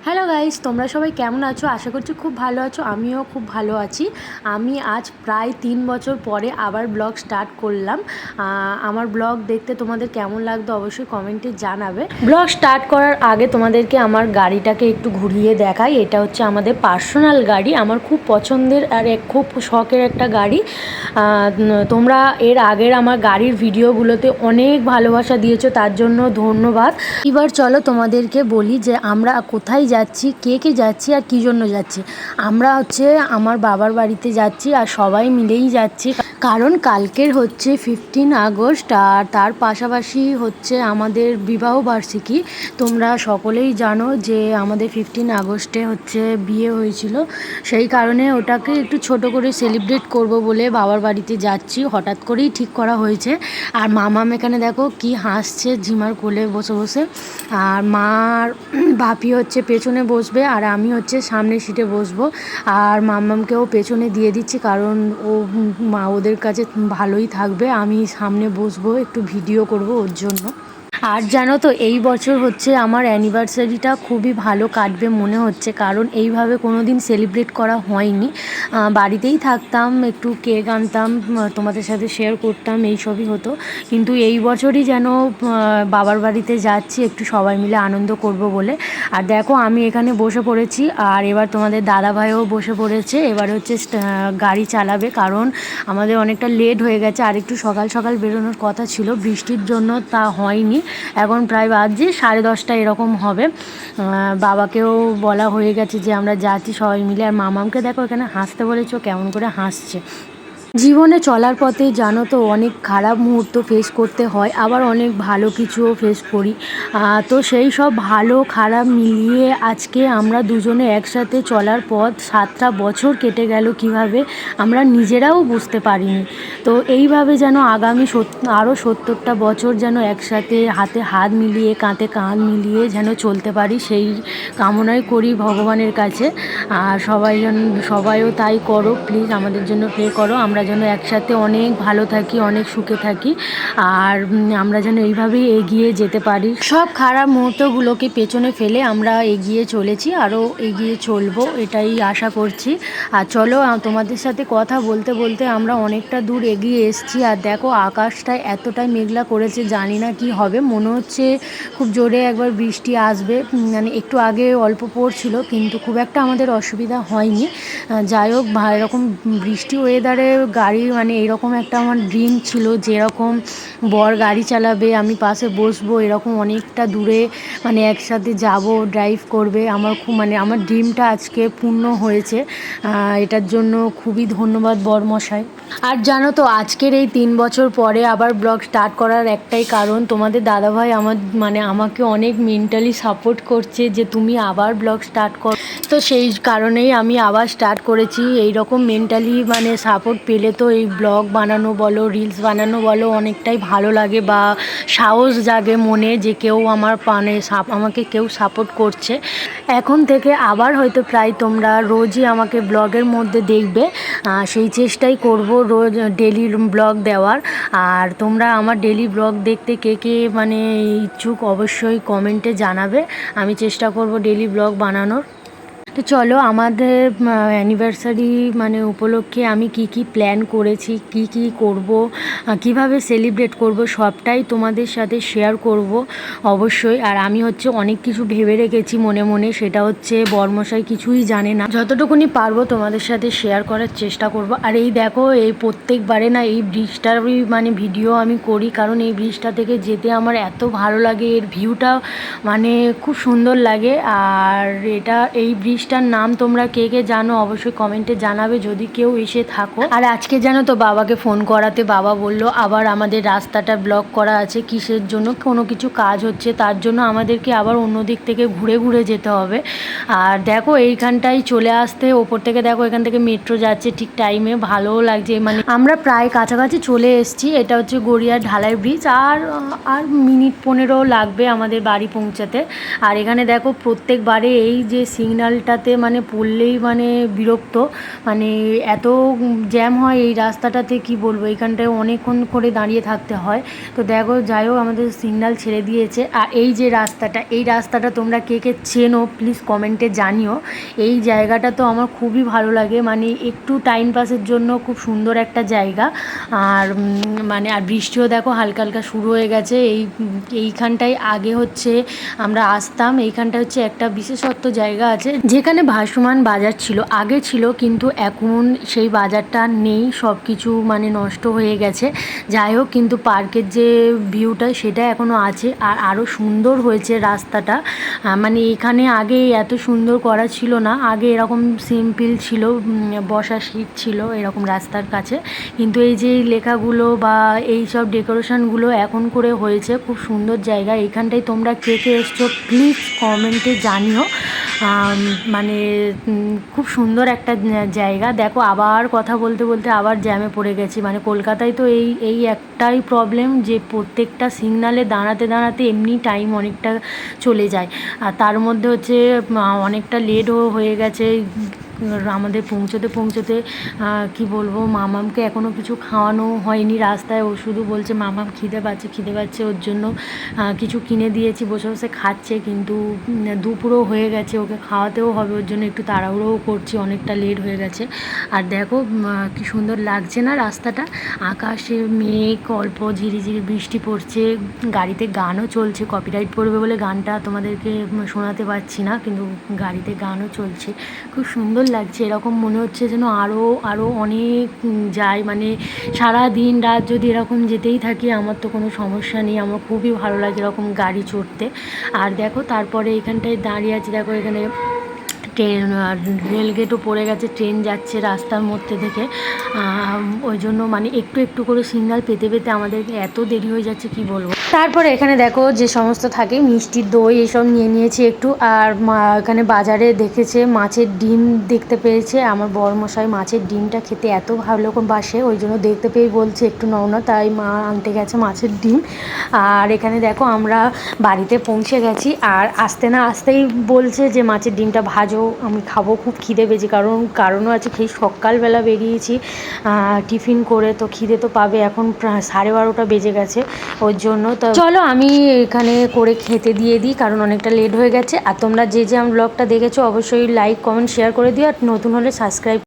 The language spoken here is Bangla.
হ্যালো গাইস, তোমরা সবাই কেমন আছো? আশা করছি খুব ভালো আছো। আমিও খুব ভালো আছি। আমি আজ প্রায় 3 বছর পরে আবার ব্লগ স্টার্ট করলাম। আমার ব্লগ দেখতে তোমাদের কেমন লাগতো অবশ্যই কমেন্টে জানাবে। ব্লগ স্টার্ট করার আগে তোমাদেরকে আমার গাড়িটাকে একটু ঘুরিয়ে দেখাই। এটা হচ্ছে আমাদের পার্সোনাল গাড়ি, আমার খুব পছন্দের আর খুব শখের একটা গাড়ি। তোমরা এর আগের আমার গাড়ির ভিডিওগুলোতে অনেক ভালোবাসা দিয়েছো, তার জন্য ধন্যবাদ। এবার চলো তোমাদেরকে বলি যে আমরা কোথায় যাচ্ছি, কে কে যাচ্ছি আর কী জন্য যাচ্ছি। আমরা হচ্ছে আমার বাবার বাড়িতে যাচ্ছি আর সবাই মিলেই যাচ্ছি, কারণ কালকের হচ্ছে 15 আগস্ট আর তার পাশাপাশি হচ্ছে আমাদের বিবাহবার্ষিকী। তোমরা সকলেই জানো যে আমাদের 15 আগস্টে হচ্ছে বিয়ে হয়েছিল, সেই কারণে ওটাকে একটু ছোট করে সেলিব্রেট করব বলে বাবার বাড়িতে যাচ্ছি। হঠাৎ করেই ঠিক করা হয়েছে। আর মামাম এখানে দেখো কি হাসছে ঝিমার কোলে বসে বসে। আর মার ভাপি হচ্ছে পেছনে বসবে আর আমি হচ্ছে সামনের সিটে বসবো। আর মাম্মামকেও পেছনে দিয়ে দিচ্ছি, কারণ ও ওদের কাছে ভালোই থাকবে। আমি সামনে বসবো, একটু ভিডিও করব ওর জন্য। আর জানো তো এই বছর হচ্ছে আমার অ্যানিভার্সারিটা খুবই ভালো কাটবে মনে হচ্ছে, কারণ এইভাবে কোনো দিন সেলিব্রেট করা হয়নি। বাড়িতেই থাকতাম, একটু কেক আনতাম, তোমাদের সাথে শেয়ার করতাম, এইসবই হতো। কিন্তু এই বছরই যেন বাবার বাড়িতে যাচ্ছি একটু সবাই মিলে আনন্দ করব বলে। আর দেখো আমি এখানে বসে পড়েছি, আর এবার তোমাদের দাদাভাইও বসে পড়েছে। এবার হচ্ছে গাড়ি চালাবে, কারণ আমাদের অনেকটা লেট হয়ে গেছে। আর একটু সকাল সকাল বেরোনোর কথা ছিল, বৃষ্টির জন্য তা হয়নি। এখন প্রায় বাজে 10:30 এরকম হবে। বাবাকেও বলা হয়ে গেছে যে আমরা যাচ্ছি সবাই মিলে। আর মামামকে দেখো এখানে হাসতে বলেছো, কেমন করে হাসছে। জীবনে চলার পথে জানো তো অনেক খারাপ মুহূর্ত ফেস করতে হয়, আবার অনেক ভালো কিছুও ফেস করি। তো সেই সব ভালো খারাপ মিলিয়ে আজকে আমরা দুজনে একসাথে চলার পথ 7টা বছর কেটে গেল কিভাবে আমরা নিজেরাও বুঝতে পারিনি। তো এইভাবে যেন আগামী আরও 70টা বছর যেন একসাথে হাতে হাত মিলিয়ে কাঁধে কাঁধ মিলিয়ে যেন চলতে পারি, সেই কামনাই করি ভগবানের কাছে। আর সবাইও তাই করো, প্লিজ আমাদের জন্য প্রে করো, আমরা যেন একসাথে অনেক ভালো থাকি, অনেক সুখে থাকি। আর আমরা যেন এইভাবেই এগিয়ে যেতে পারি। সব খারাপ মুহূর্তগুলোকে পেছনে ফেলে আমরা এগিয়ে চলেছি, আরও এগিয়ে চলবো এটাই আশা করছি। আর চলো তোমাদের সাথে কথা বলতে বলতে আমরা অনেকটা দূর এগিয়ে এসেছি। আর দেখো আকাশটা এতটাই মেঘলা করেছে, জানি না কি হবে, মনে হচ্ছে খুব জোরে একবার বৃষ্টি আসবে। মানে একটু আগে অল্প পড়ছিল, কিন্তু খুব একটা আমাদের অসুবিধা হয়নি। যাই হোক, এরকম বৃষ্টি ওয়েদারে গাড়ি মানে এরকম একটা আমার ড্রিম ছিল, যেরকম বর গাড়ি চালাবে আমি পাশে বসবো, এরকম অনেকটা দূরে মানে একসাথে যাব, ড্রাইভ করবে। আমার খুব মানে আমার ড্রিমটা আজকে পূর্ণ হয়েছে। এটার জন্য খুবই ধন্যবাদ বরমশাই। আর জানো তো আজকের এই 3 বছর পরে আবার ব্লগ স্টার্ট করার একটাই কারণ, তোমাদের দাদাভাই আমাকে অনেক মেন্টালি সাপোর্ট করছে যে তুমি আবার ব্লগ স্টার্ট কর। তো সেই কারণেই আমি আবার স্টার্ট করেছি। এই রকম মেন্টালি মানে সাপোর্ট পেলে তো এই ব্লগ বানানো বলো, রিলস বানানো বলো, অনেকটাই ভালো লাগে বা সাহস জাগে মনে যে কেউ আমাকে কেউ সাপোর্ট করছে। এখন থেকে আবার হয়তো প্রায় তোমরা রোজই আমাকে ব্লগের মধ্যে দেখবে, সেই চেষ্টাই করব রোজ ডেলি ব্লগ দেওয়ার। আর তোমরা আমার ডেলি ব্লগ দেখতে কে কে মানে ইচ্ছুক অবশ্যই কমেন্টে জানাবে, আমি চেষ্টা করব ডেলি ব্লগ বানানোর। তো চলো আমাদের অ্যানিভার্সারি মানে উপলক্ষে আমি কি কি প্ল্যান করেছি, কি কি করব, কিভাবে সেলিব্রেট করব, সবটাই তোমাদের সাথে শেয়ার করব অবশ্যই। আর আমি হচ্ছে অনেক কিছু ভেবে রেখেছি মনে মনে, সেটা হচ্ছে বরমশাই কিছুই জানে না, যতটুকুনি পারবো তোমাদের সাথে শেয়ার করার চেষ্টা করব। আর এই দেখো এই প্রত্যেকবারে না এই ব্রিজটারই মানে ভিডিও আমি করি, কারণ এই ব্রিজটা থেকে যেতে আমার এত ভালো লাগে, এর ভিউটা মানে খুব সুন্দর লাগে। আর এই ব্রিজটার নাম তোমরা কে কে জানো অবশ্যই কমেন্টে জানাবে যদি কেউ এসে থাকো। আর আজকে জানো তো বাবাকে ফোন করাতে বাবা বলল আবার আমাদের রাস্তাটা ব্লক করা আছে, কিসের জন্য, কোনো কিছু কাজ হচ্ছে, তার জন্য আমাদেরকে আবার অন্য দিক থেকে ঘুরে ঘুরে যেতে হবে। আর দেখো এইখানটায় চলে আসতে ওপর থেকে দেখো এখান থেকে মেট্রো যাচ্ছে ঠিক টাইমে, ভালোও লাগছে। মানে আমরা প্রায় কাছাকাছি চলে এসেছি। এটা হচ্ছে গড়িয়ার ঢালাই ব্রিজ, আর মিনিট 15 লাগবে আমাদের বাড়ি পৌঁছাতে। আর এখানে দেখো প্রত্যেকবারে এই যে সিগন্যালটা জ্যামটাতে মানে পড়লেই মানে বিরক্ত, মানে এত জ্যাম হয় এই রাস্তাটাতে, কি বলবো, এইখানটায় অনেকক্ষণ করে দাঁড়িয়ে থাকতে হয়। তো দেখো যাই হোক আমাদের সিগন্যাল ছেড়ে দিয়েছে। আর এই যে রাস্তাটা, এই রাস্তাটা তোমরা কে কে চেনো প্লিজ কমেন্টে জানিও। এই জায়গাটা তো আমার খুবই ভালো লাগে, মানে একটু টাইম পাসের জন্য খুব সুন্দর একটা জায়গা। আর মানে আর বৃষ্টিও দেখো হালকা হালকা শুরু হয়ে গেছে। এইখানটায় আগে হচ্ছে আমরা আসতাম, এইখানটা হচ্ছে একটা বিশেষত্ব জায়গা আছে যেখানে ভাসমান বাজার ছিল, আগে ছিল, কিন্তু এখন সেই বাজারটা নেই, সব কিছু মানে নষ্ট হয়ে গেছে। যাই হোক, কিন্তু পার্কের যে ভিউটা সেটা এখনও আছে, আর আরও সুন্দর হয়েছে রাস্তাটা। মানে এখানে আগে এত সুন্দর করা ছিল না, আগে এরকম সিম্পল ছিল, বসার সিট ছিল এরকম রাস্তার কাছে, কিন্তু এই যে লেখাগুলো বা এই সব ডেকোরেশনগুলো এখন করে হয়েছে। খুব সুন্দর জায়গা। এইখানটায় তোমরা কে কে এসছো প্লিজ কমেন্টে জানিও। মানে খুব সুন্দর একটা জায়গা। দেখো আবার কথা বলতে বলতে আবার জ্যামে পড়ে গেছি। মানে কলকাতায় তো এই একটাই প্রবলেম যে প্রত্যেকটা সিগনালে দাঁড়াতে দাঁড়াতে এমনি টাইম অনেকটা চলে যায়, আর তার মধ্যে হচ্ছে অনেকটা লেটও হয়ে গেছে আমাদের পৌঁছতে পৌঁছতে। কি বলবো, মামামকে এখনও কিছু খাওয়ানো হয়নি রাস্তায়, ও শুধু বলছে মামাম খিদে পাচ্ছে খিদে পাচ্ছে, ওর জন্য কিছু কিনে দিয়েছি, বসে বসে খাচ্ছে, কিন্তু দুপুরও হয়ে গেছে, ওকে খাওয়াতেও হবে, ওর জন্য একটু তাড়াহুড়োও করছি, অনেকটা লেট হয়ে গেছে। আর দেখো কি সুন্দর লাগছে না রাস্তাটা, আকাশে মেঘ, অল্প ঝিরিঝিরি বৃষ্টি পড়ছে, গাড়িতে গানও চলছে, কপিরাইট পড়বে বলে গানটা তোমাদেরকে শোনাতে পারছি না, কিন্তু গাড়িতে গানও চলছে। খুব সুন্দর লাগছে, এরকম মনে হচ্ছে যেন আরও আরও অনেক যায়, মানে সারা দিন রাত যদি এরকম যেতেই থাকি আমার তো কোনো সমস্যা নেই, আমার খুবই ভালো লাগে এরকম গাড়ি চড়তে। আর দেখো তারপরে এখানটায় দাঁড়িয়ে আছি, দেখো এখানে ট্রেন, রেলগেটও পড়ে গেছে, ট্রেন যাচ্ছে রাস্তার মধ্যে থেকে, ওই জন্য মানে একটু একটু করে সিগন্যাল পেতে পেতে আমাদেরকে এত দেরি হয়ে যাচ্ছে কি বলবো। তারপরে এখানে দেখো যে সমস্ত থাকে মিষ্টি দই এসব নিয়ে নিয়েছি একটু, আর এখানে বাজারে দেখেছে মাছের ডিম দেখতে পেয়েছে, আমার বরমশাই মাছের ডিমটা খেতে এত ভালো বাসে, ওই জন্য দেখতে পেয়ে বলছে একটু নাও না, তাই মা আনতে গেছে মাছের ডিম। আর এখানে দেখো আমরা বাড়িতে পৌঁছে গেছি, আর আসতে না আসতেই বলছে যে মাছের ডিমটা ভাজো, আমি খাবো, খুব খিদে পেয়েছে, কারণও আছে, সেই সকালবেলা বেরিয়েছি টিফিন করে, তো খিদে তো পাবে, এখন প্রায় 12:30 বেজে গেছে, ওর জন্য। তো চলো আমি এখানে করে খেতে দিয়ে দিই, কারণ অনেকটা লেট হয়ে গেছে। আর তোমরা যে যে আমার ব্লগটা দেখেছো অবশ্যই লাইক কমেন্ট শেয়ার করে দিও, আর নতুন হলে সাবস্ক্রাইব